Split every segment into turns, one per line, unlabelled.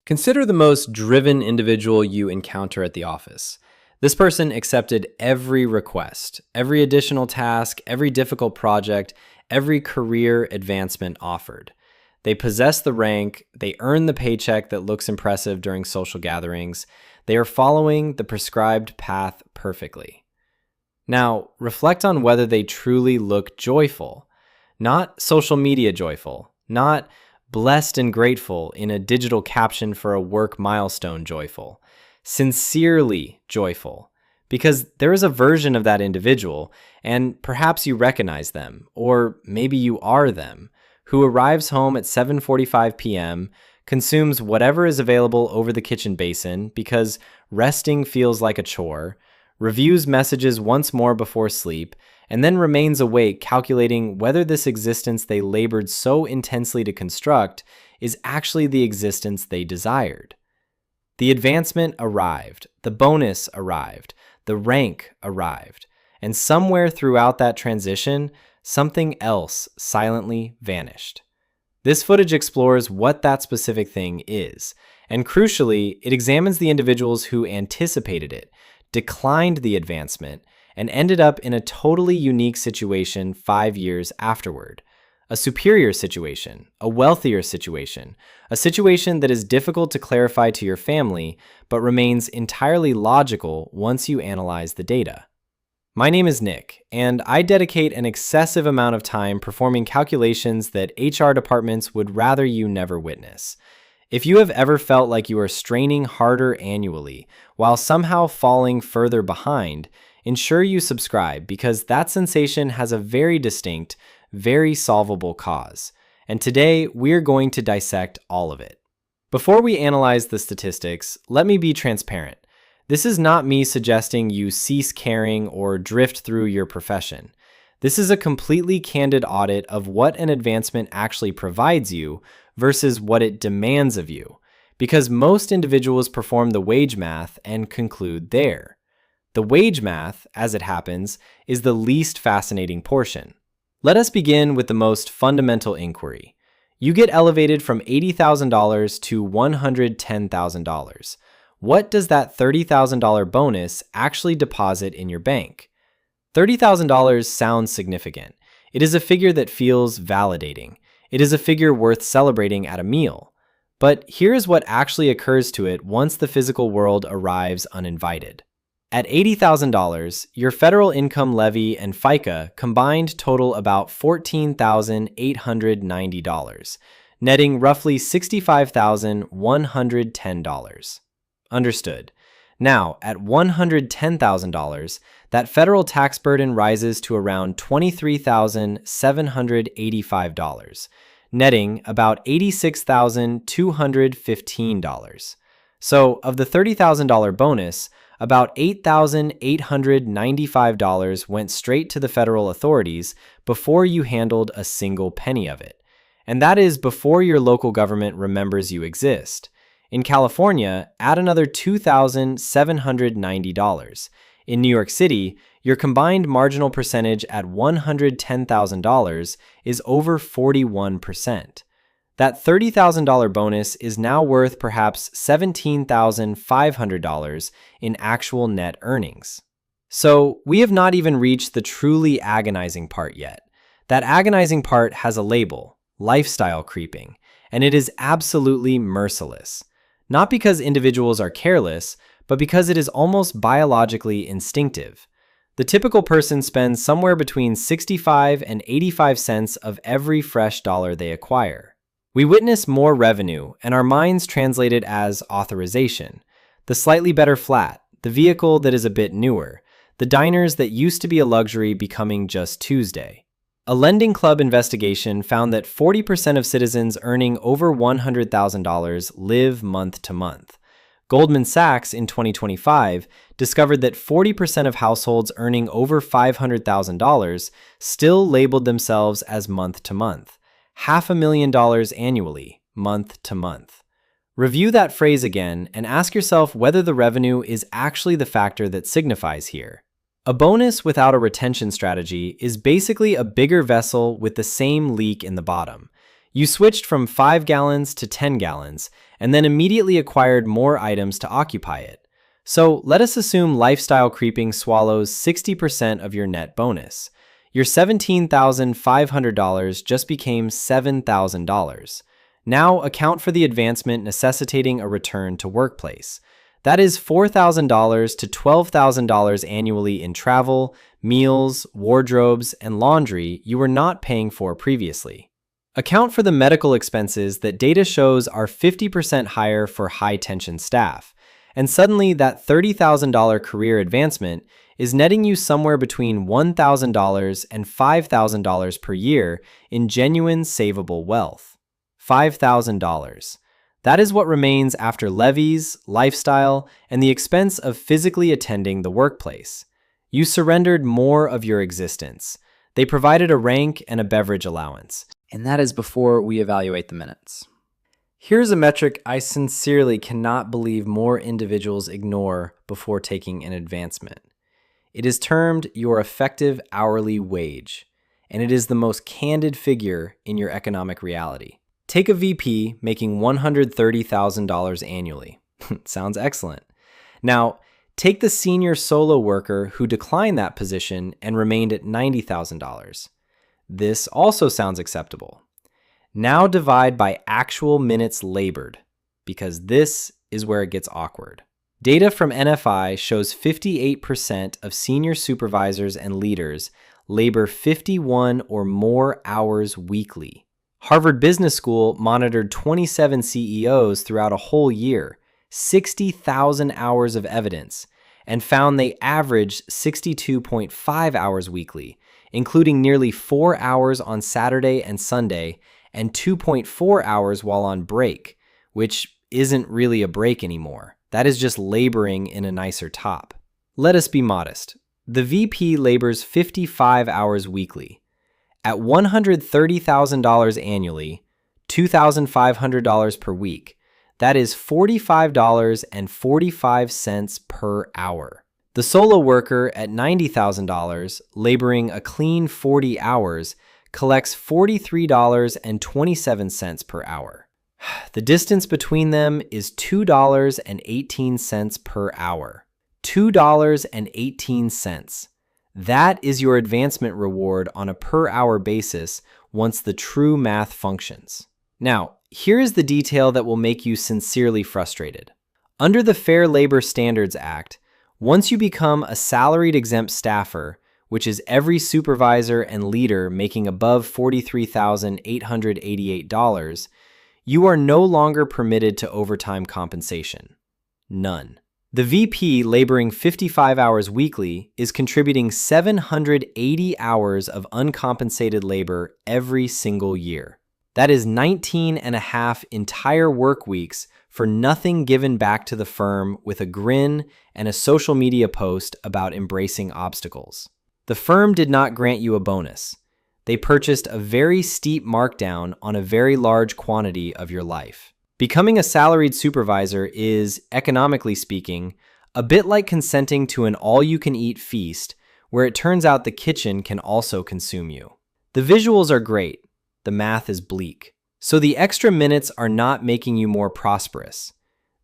Consider the most driven individual you encounter at the office. This person accepted every request, every additional task, every difficult project, every career advancement offered. They possess the rank, they earn the paycheck that looks impressive during social gatherings. They are following the prescribed path perfectly. Now, reflect on whether they truly look joyful. Not social media joyful, not blessed and grateful in a digital caption for a work milestone joyful. Sincerely joyful. Because there is a version of that individual, and perhaps you recognize them, or maybe you are them, who arrives home at 7:45 p.m., consumes whatever is available over the kitchen basin because resting feels like a chore, reviews messages once more before sleep, and then remains awake calculating whether this existence they labored so intensely to construct is actually the existence they desired. The advancement arrived, the bonus arrived, the rank arrived, and somewhere throughout that transition, something else silently vanished. This footage explores what that specific thing is, and crucially, it examines the individuals who anticipated it, declined the advancement, and ended up in a totally unique situation 5 years afterward. A superior situation, a wealthier situation, a situation that is difficult to clarify to your family, but remains entirely logical once you analyze the data. My name is Nick, and I dedicate an excessive amount of time performing calculations that HR departments would rather you never witness. If you have ever felt like you are straining harder annually while somehow falling further behind, ensure you subscribe because that sensation has a very distinct, very solvable cause. And today, we're going to dissect all of it. Before we analyze the statistics, let me be transparent. This is not me suggesting you cease caring or drift through your profession. This is a completely candid audit of what an advancement actually provides you versus what it demands of you, because most individuals perform the wage math and conclude there. The wage math, as it happens, is the least fascinating portion. Let us begin with the most fundamental inquiry. You get elevated from $80,000 to $110,000. What does that $30,000 bonus actually deposit in your bank? $30,000 sounds significant. It is a figure that feels validating. It is a figure worth celebrating at a meal. But here's what actually occurs to it once the physical world arrives uninvited. At $80,000, your federal income levy and FICA combined total about $14,890, netting roughly $65,110. Understood. Now, at $110,000, that federal tax burden rises to around $23,785, netting about $86,215. So, of the $30,000 bonus, about $8,895 went straight to the federal authorities before you handled a single penny of it. And that is before your local government remembers you exist. In California, add another $2,790. In New York City, your combined marginal percentage at $110,000 is over 41%. That $30,000 bonus is now worth perhaps $17,500 in actual net earnings. So we have not even reached the truly agonizing part yet. That agonizing part has a label, lifestyle creeping, and it is absolutely merciless. Not because individuals are careless, but because it is almost biologically instinctive. The typical person spends somewhere between 65 and 85 cents of every fresh dollar they acquire. We witness more revenue, and our minds translate it as authorization. The slightly better flat, the vehicle that is a bit newer, the diners that used to be a luxury becoming just Tuesday. A lending club investigation found that 40% of citizens earning over $100,000 live month to month. Goldman Sachs in 2025 discovered that 40% of households earning over $500,000 still labeled themselves as month to month. $500,000 annually, month to month. Review that phrase again and ask yourself whether the revenue is actually the factor that signifies here. A bonus without a retention strategy is basically a bigger vessel with the same leak in the bottom. You switched from 5 gallons to 10 gallons, and then immediately acquired more items to occupy it. So let us assume lifestyle creeping swallows 60% of your net bonus. Your $17,500 just became $7,000. Now account for the advancement necessitating a return to workplace. That is $4,000 to $12,000 annually in travel, meals, wardrobes, and laundry you were not paying for previously. Account for the medical expenses that data shows are 50% higher for high-tension staff, and suddenly that $30,000 career advancement is netting you somewhere between $1,000 and $5,000 per year in genuine savable wealth. $5,000. That is what remains after levies, lifestyle, and the expense of physically attending the workplace. You surrendered more of your existence. They provided a rank and a beverage allowance.
And that is before we evaluate the minutes.
Here's a metric I sincerely cannot believe more individuals ignore before taking an advancement. It is termed your effective hourly wage, and it is the most candid figure in your economic reality. Take a VP making $130,000 annually. Sounds excellent. Now, take the senior solo worker who declined that position and remained at $90,000. This also sounds acceptable. Now divide by actual minutes labored, because this is where it gets awkward. Data from NFI shows 58% of senior supervisors and leaders labor 51 or more hours weekly. Harvard Business School monitored 27 CEOs throughout a whole year, 60,000 hours of evidence, and found they averaged 62.5 hours weekly, including nearly 4 hours on Saturday and Sunday, and 2.4 hours while on break, which isn't really a break anymore. That is just laboring in a nicer top. Let us be modest. The VP labors 55 hours weekly. At $130,000 annually, $2,500 per week, that is $45.45 per hour. The solo worker at $90,000, laboring a clean 40 hours, collects $43.27 per hour. The distance between them is $2.18 per hour. $2.18. That is your advancement reward on a per-hour basis once the true math functions. Now, here is the detail that will make you sincerely frustrated. Under the Fair Labor Standards Act, once you become a salaried exempt staffer, which is every supervisor and leader making above $43,888, you are no longer permitted to overtime compensation. None. The VP laboring 55 hours weekly is contributing 780 hours of uncompensated labor every single year. That is 19 and a half entire work weeks for nothing given back to the firm with a grin and a social media post about embracing obstacles. The firm did not grant you a bonus. They purchased a very steep markdown on a very large quantity of your life. Becoming a salaried supervisor is, economically speaking, a bit like consenting to an all-you-can-eat feast where it turns out the kitchen can also consume you. The visuals are great. The math is bleak. So the extra minutes are not making you more prosperous.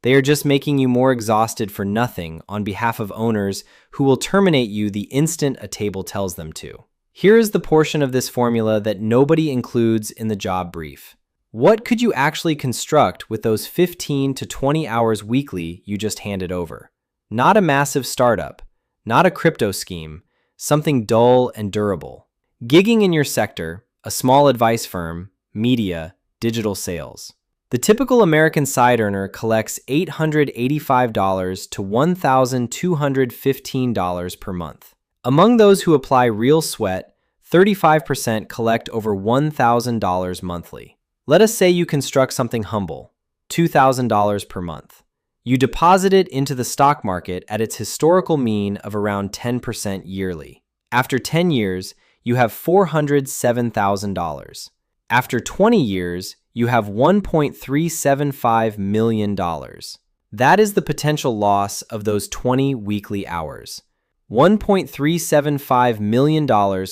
They are just making you more exhausted for nothing on behalf of owners who will terminate you the instant a table tells them to. Here is the portion of this formula that nobody includes in the job brief. What could you actually construct with those 15 to 20 hours weekly you just handed over? Not a massive startup, not a crypto scheme, something dull and durable. Gigging in your sector, a small advice firm, media, digital sales. The typical American side earner collects $885 to $1,215 per month. Among those who apply real sweat, 35% collect over $1,000 monthly. Let us say you construct something humble, $2,000 per month. You deposit it into the stock market at its historical mean of around 10% yearly. After 10 years, you have $407,000. After 20 years, you have $1.375 million. That is the potential loss of those 20 weekly hours. $1.375 million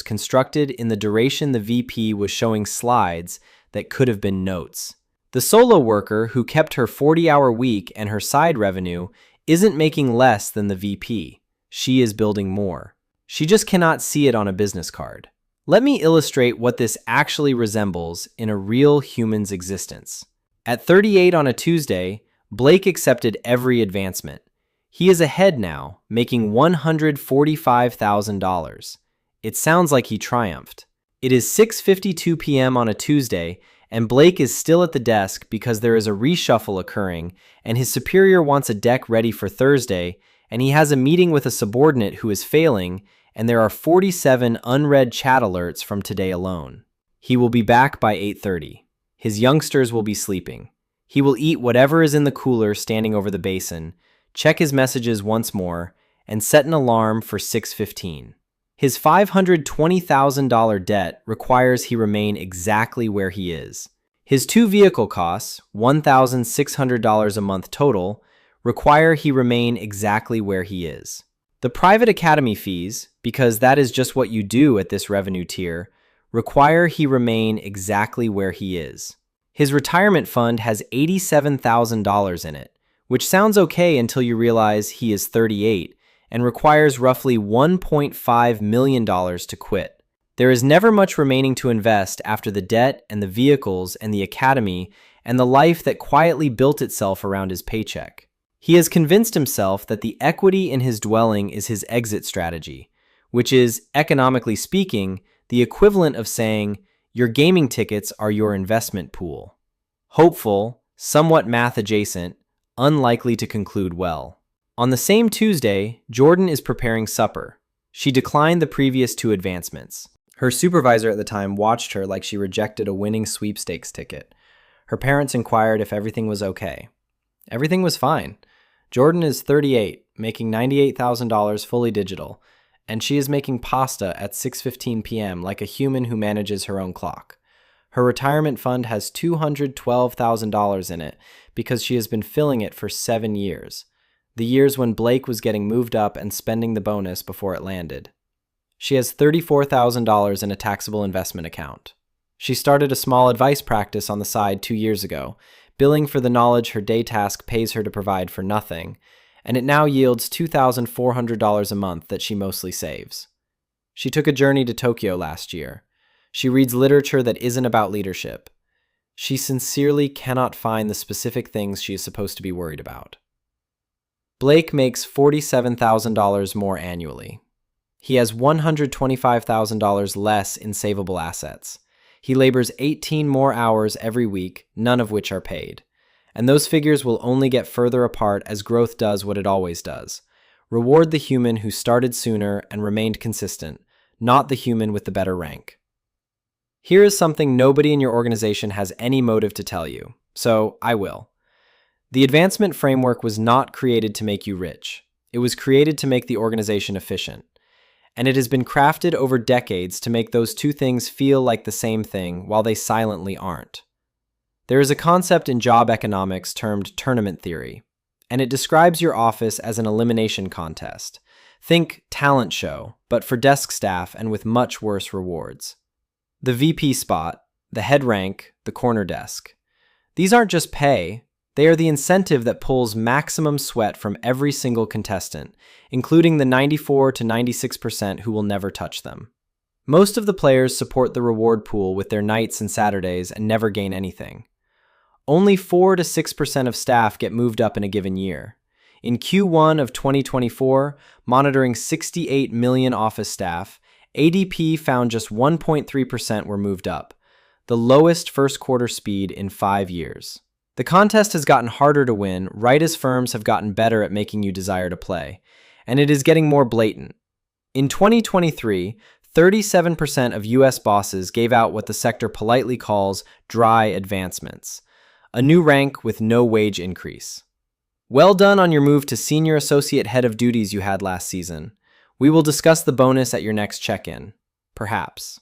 constructed in the duration the VP was showing slides that could have been notes. The solo worker who kept her 40-hour week and her side revenue isn't making less than the VP. She is building more. She just cannot see it on a business card. Let me illustrate what this actually resembles in a real human's existence. At 38 on a Tuesday, Blake accepted every advancement. He is ahead now, making $145,000. It sounds like he triumphed. It is 6:52 p.m. on a Tuesday, and Blake is still at the desk because there is a reshuffle occurring, and his superior wants a deck ready for Thursday, and he has a meeting with a subordinate who is failing, and there are 47 unread chat alerts from today alone. He will be back by 8:30. His youngsters will be sleeping. He will eat whatever is in the cooler standing over the basin, check his messages once more, and set an alarm for 6:15. His $520,000 debt requires he remain exactly where he is. His 2 vehicle costs, $1,600 a month total, require he remain exactly where he is. The private academy fees, because that is just what you do at this revenue tier, require he remain exactly where he is. His retirement fund has $87,000 in it, which sounds okay until you realize he is 38 and requires roughly $1.5 million to quit. There is never much remaining to invest after the debt and the vehicles and the academy and the life that quietly built itself around his paycheck. He has convinced himself that the equity in his dwelling is his exit strategy, which is, economically speaking, the equivalent of saying, your gaming tickets are your investment pool. Hopeful, somewhat math adjacent, unlikely to conclude well. On the same Tuesday, Jordan is preparing supper. She declined the previous 2 advancements. Her supervisor at the time watched her like she rejected a winning sweepstakes ticket. Her parents inquired if everything was okay. Everything was fine. Jordan is 38, making $98,000 fully digital, and she is making pasta at 6:15 p.m. like a human who manages her own clock. Her retirement fund has $212,000 in it because she has been filling it for 7 years. The years when Blake was getting moved up and spending the bonus before it landed. She has $34,000 in a taxable investment account. She started a small advice practice on the side 2 years ago, billing for the knowledge her day task pays her to provide for nothing, and it now yields $2,400 a month that she mostly saves. She took a journey to Tokyo last year. She reads literature that isn't about leadership. She sincerely cannot find the specific things she is supposed to be worried about. Blake makes $47,000 more annually. He has $125,000 less in savable assets. He labors 18 more hours every week, none of which are paid. And those figures will only get further apart as growth does what it always does. Reward the human who started sooner and remained consistent, not the human with the better rank. Here is something nobody in your organization has any motive to tell you, so I will. The advancement framework was not created to make you rich. It was created to make the organization efficient. And it has been crafted over decades to make those 2 things feel like the same thing while they silently aren't. There is a concept in job economics termed tournament theory, and it describes your office as an elimination contest. Think talent show, but for desk staff and with much worse rewards. The VP spot, the head rank, the corner desk. These aren't just pay. They are the incentive that pulls maximum sweat from every single contestant, including the 94 to 96% who will never touch them. Most of the players support the reward pool with their nights and Saturdays and never gain anything. Only 4 to 6% of staff get moved up in a given year. In Q1 of 2024, monitoring 68 million office staff, ADP found just 1.3% were moved up, the lowest first quarter speed in 5 years. The contest has gotten harder to win right as firms have gotten better at making you desire to play, and it is getting more blatant. In 2023, 37% of US bosses gave out what the sector politely calls dry advancements, a new rank with no wage increase. Well done on your move to senior associate head of duties you had last season. We will discuss the bonus at your next check-in. Perhaps.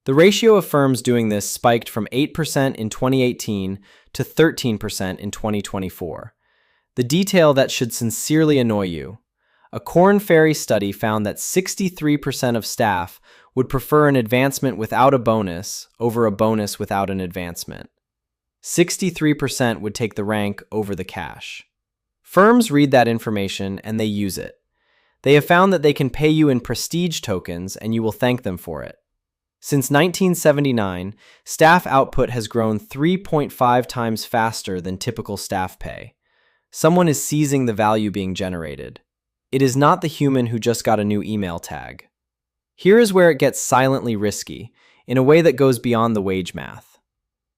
The ratio of firms doing this spiked from 8% in 2018 to 13% in 2024. The detail that should sincerely annoy you. A Korn Ferry study found that 63% of staff would prefer an advancement without a bonus over a bonus without an advancement. 63% would take the rank over the cash. Firms read that information and they use it. They have found that they can pay you in prestige tokens and you will thank them for it. Since 1979, staff output has grown 3.5 times faster than typical staff pay. Someone is seizing the value being generated. It is not the human who just got a new email tag. Here is where it gets silently risky, in a way that goes beyond the wage math.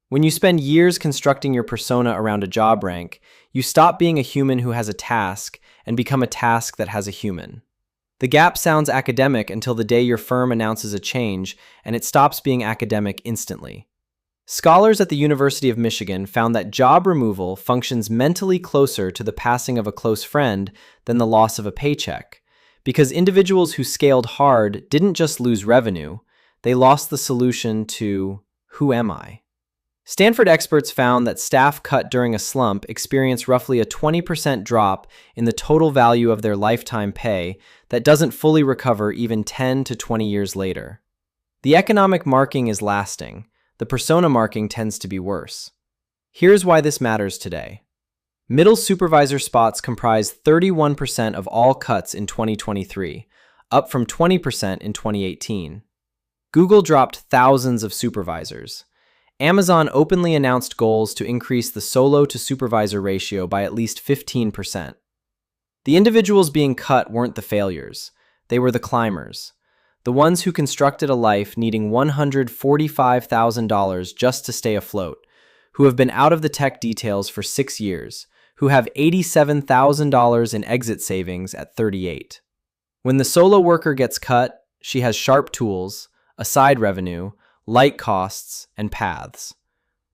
When you spend years constructing your persona around a job rank, you stop being a human who has a task and become a task that has a human. The gap sounds academic until the day your firm announces a change, and it stops being academic instantly. Scholars at the University of Michigan found that job removal functions mentally closer to the passing of a close friend than the loss of a paycheck, because individuals who scaled hard didn't just lose revenue, they lost the solution to, who am I? Stanford experts found that staff cut during a slump experience roughly a 20% drop in the total value of their lifetime pay that doesn't fully recover even 10 to 20 years later. The economic marking is lasting. The persona marking tends to be worse. Here's why this matters today. Middle supervisor spots comprise 31% of all cuts in 2023, up from 20% in 2018. Google dropped thousands of supervisors. Amazon openly announced goals to increase the solo-to-supervisor ratio by at least 15%. The individuals being cut weren't the failures. They were the climbers. The ones who constructed a life needing $145,000 just to stay afloat, who have been out of the tech details for 6 years, who have $87,000 in exit savings at 38. When the solo worker gets cut, she has sharp tools, a side revenue, light costs, and paths.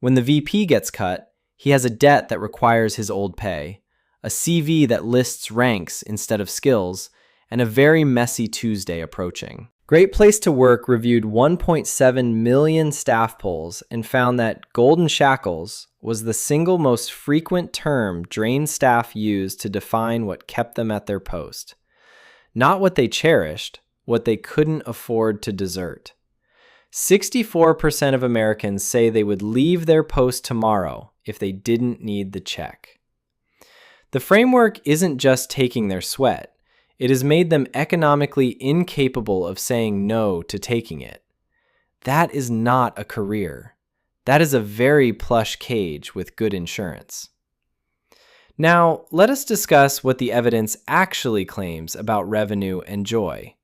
When the VP gets cut, he has a debt that requires his old pay, a CV that lists ranks instead of skills, and a very messy Tuesday approaching. Great Place to Work reviewed 1.7 million staff polls and found that golden shackles was the single most frequent term drained staff used to define what kept them at their post. Not what they cherished, what they couldn't afford to desert. 64% of Americans say they would leave their post tomorrow if they didn't need the check. The framework isn't just taking their sweat. It has made them economically incapable of saying no to taking it. That is not a career. That is a very plush cage with good insurance. Now, let us discuss what the evidence actually claims about revenue and joy,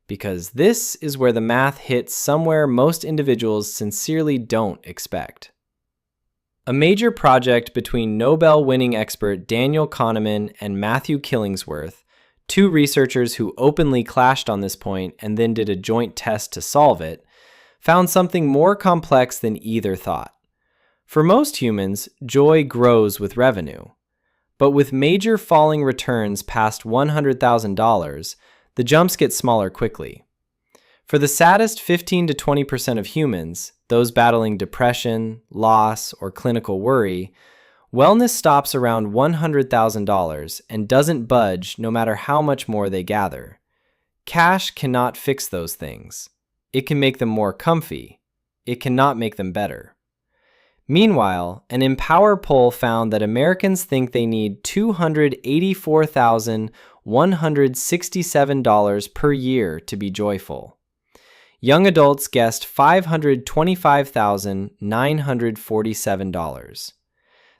because this is where the math hits somewhere most individuals sincerely don't expect. A major project between Nobel-winning expert Daniel Kahneman and Matthew Killingsworth, two researchers who openly clashed on this point and then did a joint test to solve it, found something more complex than either thought. For most humans, joy grows with revenue. But with major falling returns past $100,000, the jumps get smaller quickly. For the saddest 15 to 20% of humans, those battling depression, loss, or clinical worry, wellness stops around $100,000 and doesn't budge no matter how much more they gather. Cash cannot fix those things. It can make them more comfy. It cannot make them better. Meanwhile, an Empower poll found that Americans think they need $284,167 per year to be joyful. Young adults guessed $525,947.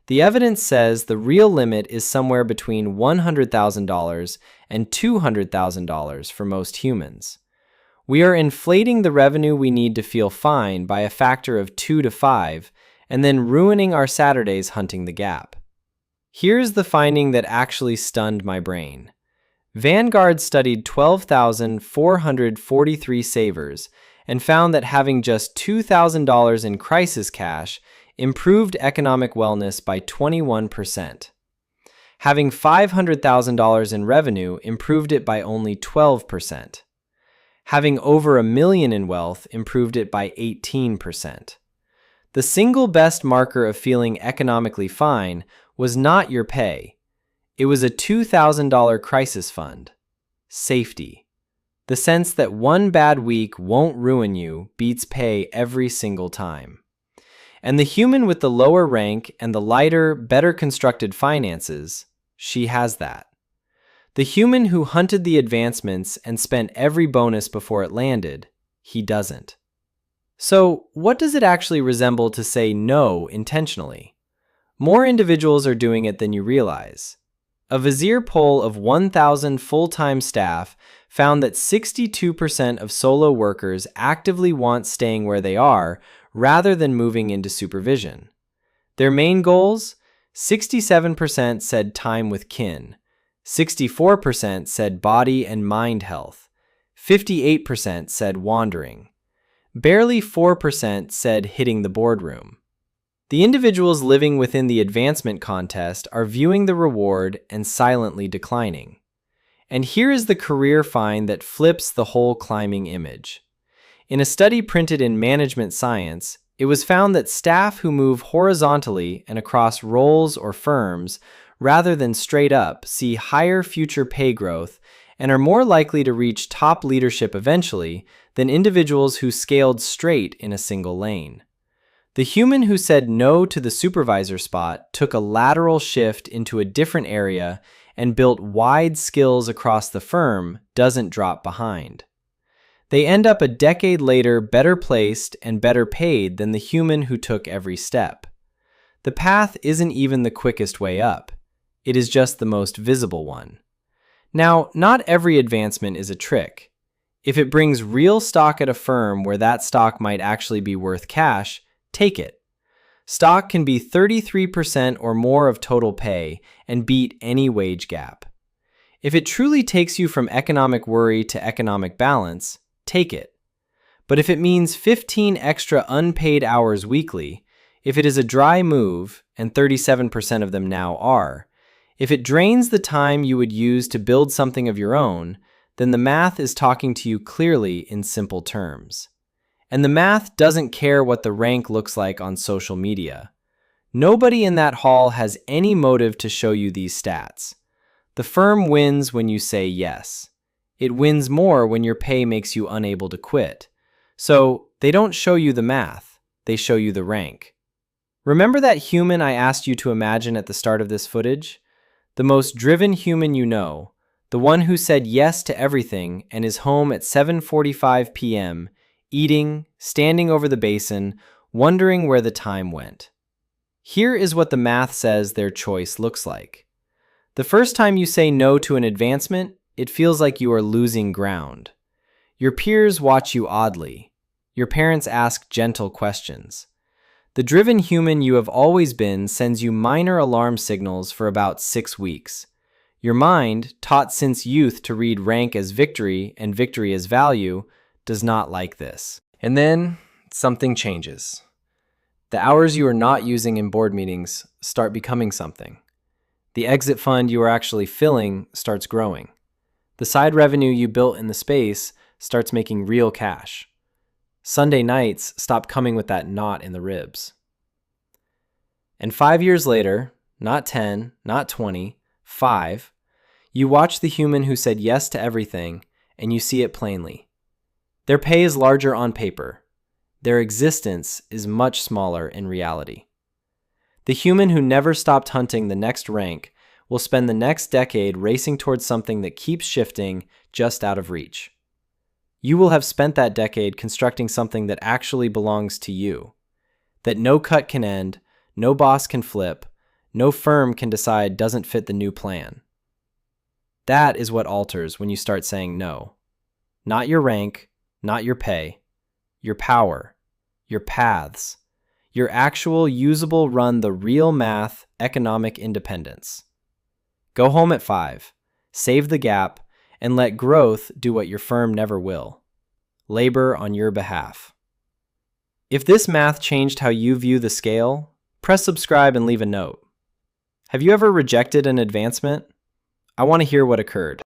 The evidence says the real limit is somewhere between $100,000 and $200,000 for most humans. We are inflating the revenue we need to feel fine by a factor of 2 to 5, and then ruining our Saturdays hunting the gap. Here's the finding that actually stunned my brain. Vanguard studied 12,443 savers and found that having just $2,000 in crisis cash improved economic wellness by 21%. Having $500,000 in revenue improved it by only 12%. Having over $1 million in wealth improved it by 18%. The single best marker of feeling economically fine was not your pay. It was a $2,000 crisis fund. Safety. The sense that one bad week won't ruin you beats pay every single time. And the human with the lower rank and the lighter, better constructed finances, she has that. The human who hunted the advancements and spent every bonus before it landed, he doesn't. So, what does it actually resemble to say no intentionally? More individuals are doing it than you realize. A Vizier poll of 1,000 full-time staff found that 62% of solo workers actively want staying where they are rather than moving into supervision. Their main goals? 67% said time with kin, 64% said body and mind health, 58% said wandering. Barely 4% said hitting the boardroom. The individuals living within the advancement contest are viewing the reward and silently declining. And here is the career find that flips the whole climbing image. In a study printed in Management Science, it was found that staff who move horizontally and across roles or firms rather than straight up see higher future pay growth and are more likely to reach top leadership eventually than individuals who scaled straight in a single lane. The human who said no to the supervisor spot took a lateral shift into a different area and built wide skills across the firm doesn't drop behind. They end up a decade later better placed and better paid than the human who took every step. The path isn't even the quickest way up. It is just the most visible one. Now, not every advancement is a trick. If it brings real stock at a firm where that stock might actually be worth cash, take it. Stock can be 33% or more of total pay and beat any wage gap. If it truly takes you from economic worry to economic balance, take it. But if it means 15 extra unpaid hours weekly, if it is a dry move, and 37% of them now are, if it drains the time you would use to build something of your own, then the math is talking to you clearly in simple terms. And the math doesn't care what the rank looks like on social media. Nobody in that hall has any motive to show you these stats. The firm wins when you say yes. It wins more when your pay makes you unable to quit. So they don't show you the math, they show you the rank. Remember that human I asked you to imagine at the start of this footage? The most driven human you know, the one who said yes to everything and is home at 7:45 p.m., eating, standing over the basin, wondering where the time went. Here is what the math says their choice looks like. The first time you say no to an advancement, it feels like you are losing ground. Your peers watch you oddly. Your parents ask gentle questions. The driven human you have always been sends you minor alarm signals for about 6 weeks. Your mind, taught since youth to read rank as victory and victory as value, does not like this. And then something changes. The hours you are not using in board meetings start becoming something. The exit fund you are actually filling starts growing. The side revenue you built in the space starts making real cash. Sunday nights stop coming with that knot in the ribs. And 5 years later, not 10, not 20, 5, you watch the human who said yes to everything and you see it plainly. Their pay is larger on paper. Their existence is much smaller in reality. The human who never stopped hunting the next rank will spend the next decade racing towards something that keeps shifting just out of reach. You will have spent that decade constructing something that actually belongs to you, that no cut can end, no boss can flip, no firm can decide doesn't fit the new plan. That is what alters when you start saying no. Not your rank, not your pay, your power, your paths, your actual usable run the real math economic independence. Go home at 5, save the gap, and let growth do what your firm never will. Labor on your behalf. If this math changed how you view the scale, press subscribe and leave a note. Have you ever rejected an advancement? I want to hear what occurred.